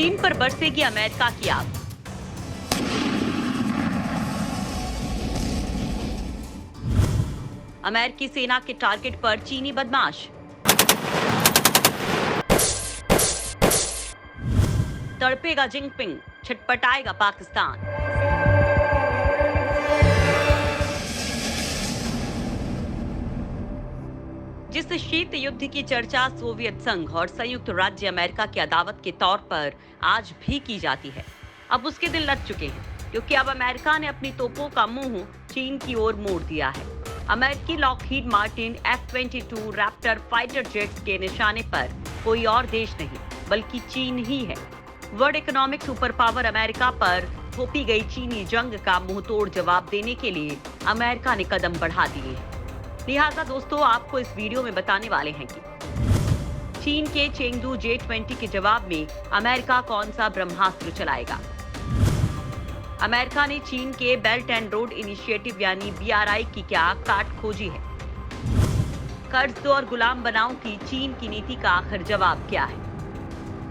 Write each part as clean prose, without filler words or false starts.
चीन पर बरसेगी अमेरिका की आग। अमेरिकी सेना के टारगेट पर चीनी बदमाश। तड़पेगा जिनपिंग, छटपटाएगा पाकिस्तान। जिस शीत युद्ध की चर्चा सोवियत संघ और संयुक्त राज्य अमेरिका की अदावत के तौर पर आज भी की जाती है, अब उसके दिन लग चुके हैं, क्योंकि अब अमेरिका ने अपनी तोपों का मुंह चीन की ओर मोड़ दिया है। अमेरिकी Lockheed Martin F-22 Raptor fighter jets के निशाने पर कोई और देश नहीं बल्कि चीन ही है। World economic super power America पर थोपी गई चीनी जंग का मुंहतोड़ जवाब देने के लिए अमेरिका ने कदम बढ़ा दिए हैं। लिहाजा दोस्तों, आपको इस वीडियो में बताने वाले हैं कि चीन के चेंगडू J-20 के जवाब में अमेरिका कौन सा ब्रह्मास्त्र चलाएगा। अमेरिका ने चीन के बेल्ट एंड रोड इनिशिएटिव यानी BRI की क्या काट खोजी है। कर्ज दो और गुलाम बनाओ की चीन की नीति का आखिर जवाब क्या है।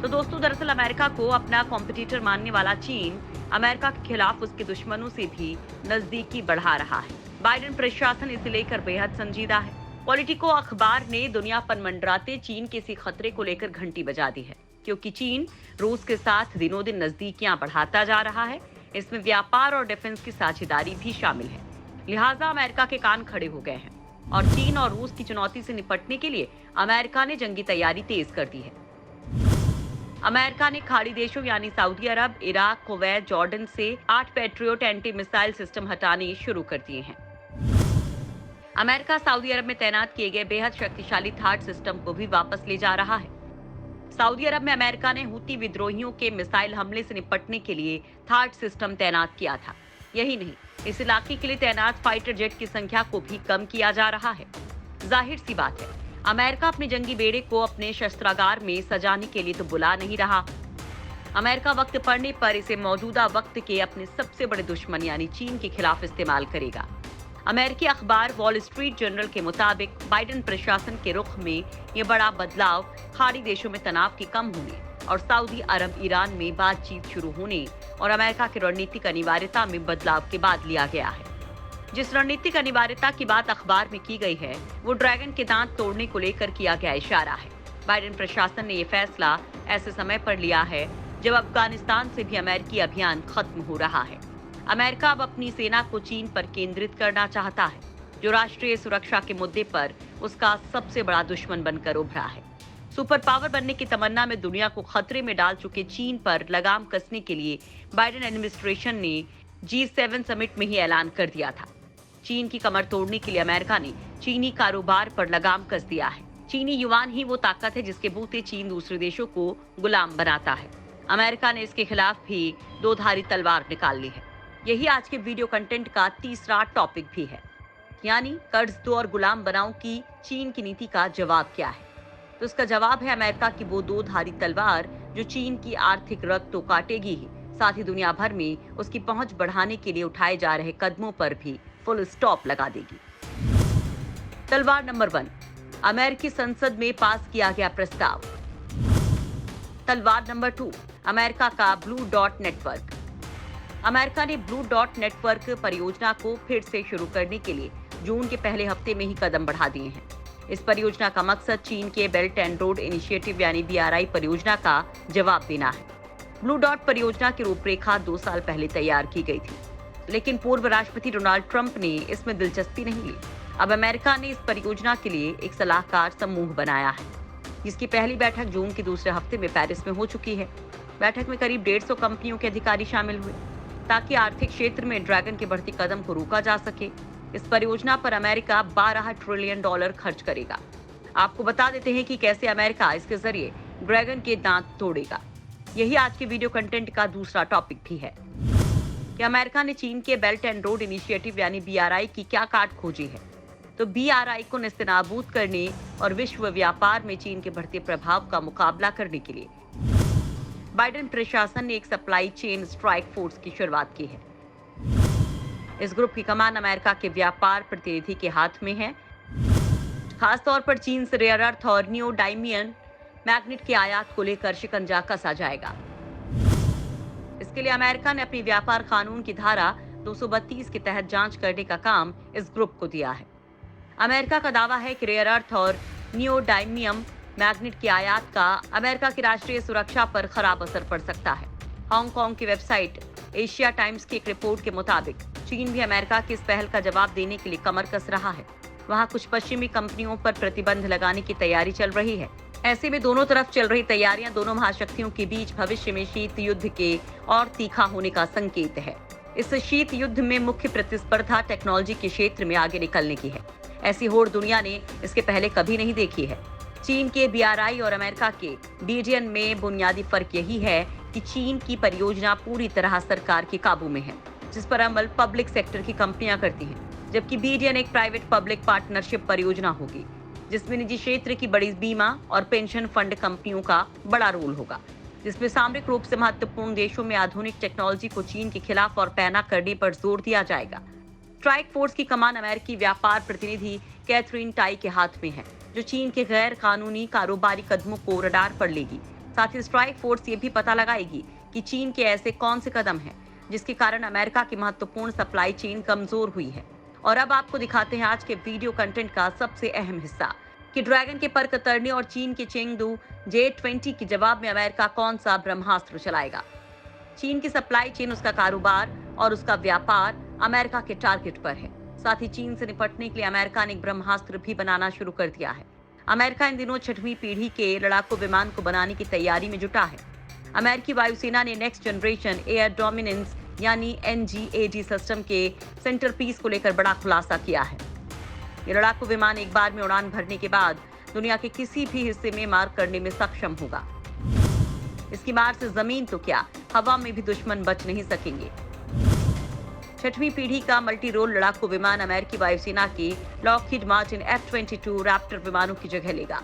तो दोस्तों, दरअसल अमेरिका को अपना कॉम्पिटिटर मानने वाला चीन अमेरिका के खिलाफ उसके दुश्मनों से भी नजदीकी बढ़ा रहा है। बाइडेन प्रशासन इसे लेकर बेहद संजीदा है। पॉलिटिको अखबार ने दुनिया पर मंडराते चीन के इसी खतरे को लेकर घंटी बजा दी है, क्योंकि चीन रूस के साथ दिनों दिन नजदीकियां बढ़ाता जा रहा है। इसमें व्यापार और डिफेंस की साझेदारी भी शामिल है। लिहाजा अमेरिका के कान खड़े हो गए हैं और चीन और रूस की चुनौती से निपटने के लिए अमेरिका ने जंगी तैयारी तेज कर दी है। अमेरिका ने खाड़ी देशों यानी सऊदी अरब, इराक, कुवैत, जॉर्डन से 8 पैट्रियोट एंटी मिसाइल सिस्टम हटाने शुरू कर दिए हैं। अमेरिका सऊदी अरब में तैनात किए गए बेहद शक्तिशाली थाट सिस्टम को भी वापस ले जा रहा है। सऊदी अरब में अमेरिका ने हुती विद्रोहियों के मिसाइल हमले से निपटने के लिए थाट सिस्टम तैनात किया था। यही नहीं, इस इलाके के लिए तैनात फाइटर जेट की संख्या को भी कम किया जा रहा है। जाहिर सी बात है, अमेरिका अपने जंगी बेड़े को अपने शस्त्रागार में सजाने के लिए तो बुला नहीं रहा। अमेरिका वक्त पड़ने पर इसे मौजूदा वक्त के अपने सबसे बड़े दुश्मन यानी चीन के खिलाफ इस्तेमाल करेगा। अमेरिकी अखबार वॉल स्ट्रीट जर्नल के मुताबिक बाइडेन प्रशासन के रुख में ये बड़ा बदलाव खाड़ी देशों में तनाव के कम होने और सऊदी अरब ईरान में बातचीत शुरू होने और अमेरिका की रणनीतिक अनिवार्यता में बदलाव के बाद लिया गया है। जिस रणनीतिक अनिवार्यता की बात अखबार में की गई है, वो ड्रैगन के दांत तोड़ने को लेकर किया गया इशारा है। बाइडेन प्रशासन ने ये फैसला ऐसे समय पर लिया है जब अफगानिस्तान से भी अमेरिकी अभियान खत्म हो रहा है। अमेरिका अब अपनी सेना को चीन पर केंद्रित करना चाहता है, जो राष्ट्रीय सुरक्षा के मुद्दे पर उसका सबसे बड़ा दुश्मन बनकर उभरा है। सुपर पावर बनने की तमन्ना में दुनिया को खतरे में डाल चुके चीन पर लगाम कसने के लिए बाइडेन एडमिनिस्ट्रेशन ने G7 समिट में ही ऐलान कर दिया था। चीन की कमर तोड़ने के लिए अमेरिका ने चीनी कारोबार पर लगाम कस दिया है। चीनी युआन ही वो ताकत है जिसके बूते चीन दूसरे देशों को गुलाम बनाता है। अमेरिका ने इसके खिलाफ भी दो धारी तलवार निकाल ली है। यही आज के वीडियो कंटेंट का तीसरा टॉपिक भी है, यानी कर्ज दो और गुलाम बनाओ की चीन की नीति का जवाब क्या है। तो इसका जवाब है अमेरिका की वो दो धारी तलवार जो चीन की आर्थिक रग तो काटेगी ही, साथ ही दुनिया भर में उसकी पहुंच बढ़ाने के लिए उठाए जा रहे कदमों पर भी फुल स्टॉप लगा देगी। तलवार नंबर 1, अमेरिकी संसद में पास किया गया प्रस्ताव। तलवार नंबर 2, अमेरिका का ब्लू डॉट नेटवर्क। अमेरिका ने ब्लू डॉट नेटवर्क परियोजना को फिर से शुरू करने के लिए जून के पहले हफ्ते में ही कदम बढ़ा दिए हैं। इस परियोजना का मकसद चीन के बेल्ट एंड रोड इनिशिएटिव यानी BRI परियोजना का जवाब देना है। ब्लू डॉट परियोजना की रूपरेखा 2 साल पहले तैयार की गई थी, लेकिन पूर्व राष्ट्रपति डोनाल्ड ट्रंप ने इसमें दिलचस्पी नहीं ली। अब अमेरिका ने इस परियोजना के लिए एक सलाहकार समूह बनाया है, जिसकी पहली बैठक जून के दूसरे हफ्ते में पेरिस में हो चुकी है। बैठक में करीब 150 कंपनियों के अधिकारी शामिल हुए, ताकि आर्थिक क्षेत्र में ड्रैगन के बढ़ते कदम को रोका जा सके। इस परियोजना पर अमेरिका $12 ट्रिलियन खर्च करेगा। आपको बता देते हैं कि कैसे अमेरिका इसके जरिए ड्रैगन के दांत तोड़ेगा। यही आज के वीडियो कंटेंट का दूसरा टॉपिक भी है कि अमेरिका ने चीन के बेल्ट एंड रोड इनिशिएटिव यानी BRI की क्या काट खोजी है। तो BRI को नेस्तनाबूद करने और विश्व व्यापार में चीन के बढ़ते प्रभाव का मुकाबला करने के लिए बाइडेन प्रशासन ने एक सप्लाई चेन स्ट्राइक फोर्स की शुरुआत की है। इस ग्रुप की कमान अमेरिका के व्यापार प्रतिनिधि के हाथ में है। खासतौर पर चीन से रेयर अर्थ और नियोडाइमियम मैग्नेट के आयात को लेकर शिकंजा कसा जाएगा। इसके लिए अमेरिका ने अपनी व्यापार कानून की धारा 232 के तहत जांच करने का काम इस ग्रुप को दिया है। अमेरिका का दावा है कि रेयर अर्थ और नियोडायमियम मैग्नेट की आयात का अमेरिका की राष्ट्रीय सुरक्षा पर खराब असर पड़ सकता है। हांगकांग की वेबसाइट एशिया टाइम्स की एक रिपोर्ट के मुताबिक चीन भी अमेरिका की इस पहल का जवाब देने के लिए कमर कस रहा है। वहां कुछ पश्चिमी कंपनियों पर प्रतिबंध लगाने की तैयारी चल रही है। ऐसे में दोनों तरफ चल रही तैयारियां दोनों महाशक्तियों के बीच भविष्य में शीत युद्ध के और तीखा होने का संकेत है। इस शीत युद्ध में मुख्य प्रतिस्पर्धा टेक्नोलॉजी के क्षेत्र में आगे निकलने की है। ऐसी होड़ दुनिया ने इसके पहले कभी नहीं देखी है। चीन के BRI और अमेरिका के BDN में बुनियादी फर्क यही है कि चीन की परियोजना पूरी तरह सरकार के काबू में है, जिस पर अमल पब्लिक सेक्टर की कंपनियां करती हैं, जबकि BDN एक प्राइवेट पब्लिक पार्टनरशिप परियोजना होगी, जिसमें निजी क्षेत्र की बड़ी बीमा और पेंशन फंड कंपनियों का बड़ा रोल होगा, जिसमें सामरिक रूप से महत्वपूर्ण देशों में आधुनिक टेक्नोलॉजी को चीन के खिलाफ और पैना करने पर जोर दिया जाएगा। स्ट्राइक फोर्स की कमान अमेरिकी व्यापार प्रतिनिधि कैथरीन टाई के हाथ में है, जो चीन के गैर कानूनी कारोबारी कदमों को रडार पर लेगी। साथ ही स्ट्राइक फोर्स ये भी पता लगाएगी कि चीन के ऐसे कौन से कदम हैं जिसके कारण अमेरिका की महत्वपूर्ण सप्लाई चेन कमजोर हुई है। और अब आपको दिखाते हैं आज के वीडियो कंटेंट का सबसे अहम हिस्सा कि ड्रैगन के पर कतरने और चीन के चेंगडू J-20 के जवाब में अमेरिका कौन सा ब्रह्मास्त्र चलाएगा। चीन की सप्लाई चेन, उसका कारोबार और उसका व्यापार अमेरिका के टारगेट पर है। साथ ही चीन से निपटने के लिए अमेरिका ने एक ब्रह्मास्त्र भी बनाना शुरू कर दिया है। अमेरिका इन दिनों 6वीं पीढ़ी के लड़ाकू विमान को बनाने की तैयारी में जुटा है। अमेरिकी वायुसेना ने नेक्स्ट जनरेशन एयर डोमिनेंस यानी NGAD सिस्टम के सेंटर पीस को लेकर बड़ा खुलासा किया है। ये लड़ाकू विमान एक बार में उड़ान भरने के बाद दुनिया के किसी भी हिस्से में मार करने में सक्षम होगा। इसकी मार से जमीन तो क्या, हवा में भी दुश्मन बच नहीं सकेंगे। 6वीं पीढ़ी का मल्टी रोल लड़ाकू विमान अमेरिकी वायुसेना की लॉकहीड मार्टिन F-22 रैप्टर विमानों की जगह लेगा।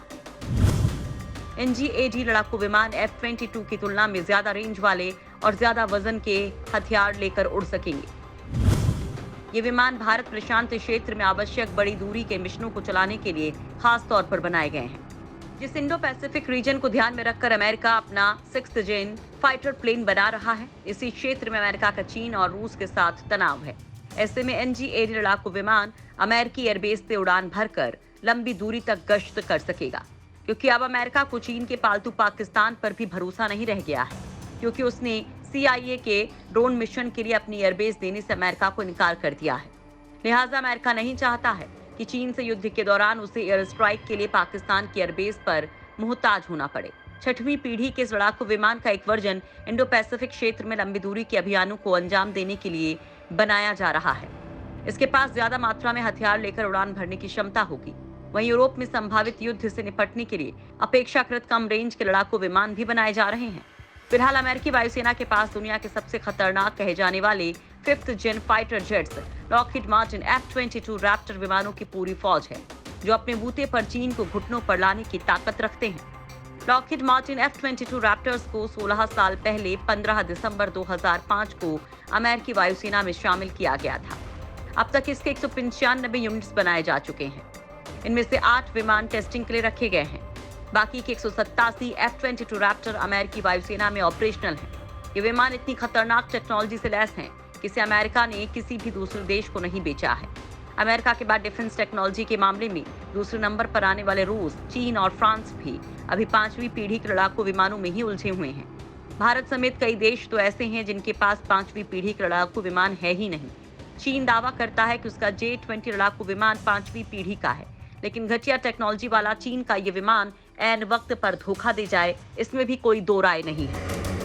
NGAD लड़ाकू विमान F-22 की तुलना में ज्यादा रेंज वाले और ज्यादा वजन के हथियार लेकर उड़ सकेंगे। ये विमान भारत प्रशांत क्षेत्र में आवश्यक बड़ी दूरी के मिशनों को चलाने के लिए खास तौर पर बनाए गए हैं। जिस इंडो पैसिफिक रीजन को ध्यान में रखकर अमेरिका अपना 6th जेन फाइटर प्लेन बना रहा है, इसी क्षेत्र में अमेरिका का चीन और रूस के साथ तनाव है। ऐसे में NGAD लड़ाकू विमान अमेरिकी एयरबेस से उड़ान भरकर लंबी दूरी तक गश्त कर सकेगा, क्योंकि अब अमेरिका को चीन के पालतू पाकिस्तान पर भी भरोसा नहीं रह गया है, क्योंकि उसने CIA के ड्रोन मिशन के लिए अपनी एयरबेस देने से अमेरिका को इनकार कर दिया है। लिहाजा अमेरिका नहीं चाहता है कि चीन से युद्ध के दौरान उसे एयर स्ट्राइक के लिए पाकिस्तान की एयरबेस पर मुहताज होना पड़े। 6वीं पीढ़ी के लड़ाकू विमान का एक वर्जन इंडो पैसिफिक क्षेत्र में लंबी दूरी के अभियानों को अंजाम देने के लिए बनाया जा रहा है। इसके पास ज्यादा मात्रा में हथियार लेकर उड़ान भरने की क्षमता होगी। वहीं यूरोप में संभावित युद्ध से निपटने के लिए अपेक्षाकृत कम रेंज के लड़ाकू विमान भी बनाए जा रहे हैं। फिलहाल अमेरिकी वायुसेना के पास दुनिया के सबसे खतरनाक कहे जाने वाले 5th gen fighter jets Lockheed Martin F-22 Raptor विमानों की पूरी फौज है, जो अपने बूते पर चीन को घुटनों पर लाने की ताकत रखते हैं। लॉकहीड मार्टिन F-22 रैप्टर्स को 16 साल पहले 15 दिसंबर 2005 को अमेरिकी वायुसेना में शामिल किया गया था। अब तक इसके 195 यूनिट्स बनाए जा चुके हैं। इनमें से 8 विमान टेस्टिंग के लिए रखे गए हैं। बाकी के 187 F-22 रैप्टर अमेरिकी वायुसेना में ऑपरेशनल हैं। ये विमान इतनी खतरनाक टेक्नोलॉजी से लैस हैं कि इसे अमेरिका ने किसी भी दूसरे देश को नहीं बेचा है। अमेरिका के बाद डिफेंस टेक्नोलॉजी के मामले में दूसरे नंबर पर आने वाले रूस, चीन और फ्रांस भी अभी 5वीं पीढ़ी के लड़ाकू विमानों में ही उलझे हुए हैं। भारत समेत कई देश तो ऐसे हैं जिनके पास 5वीं पीढ़ी के लड़ाकू विमान है ही नहीं। चीन दावा करता है कि उसका J-20 लड़ाकू विमान 5वीं पीढ़ी का है, लेकिन घटिया टेक्नोलॉजी वाला चीन का ये विमान ऐन वक्त पर धोखा दे जाए, इसमें भी कोई दो राय नहीं है।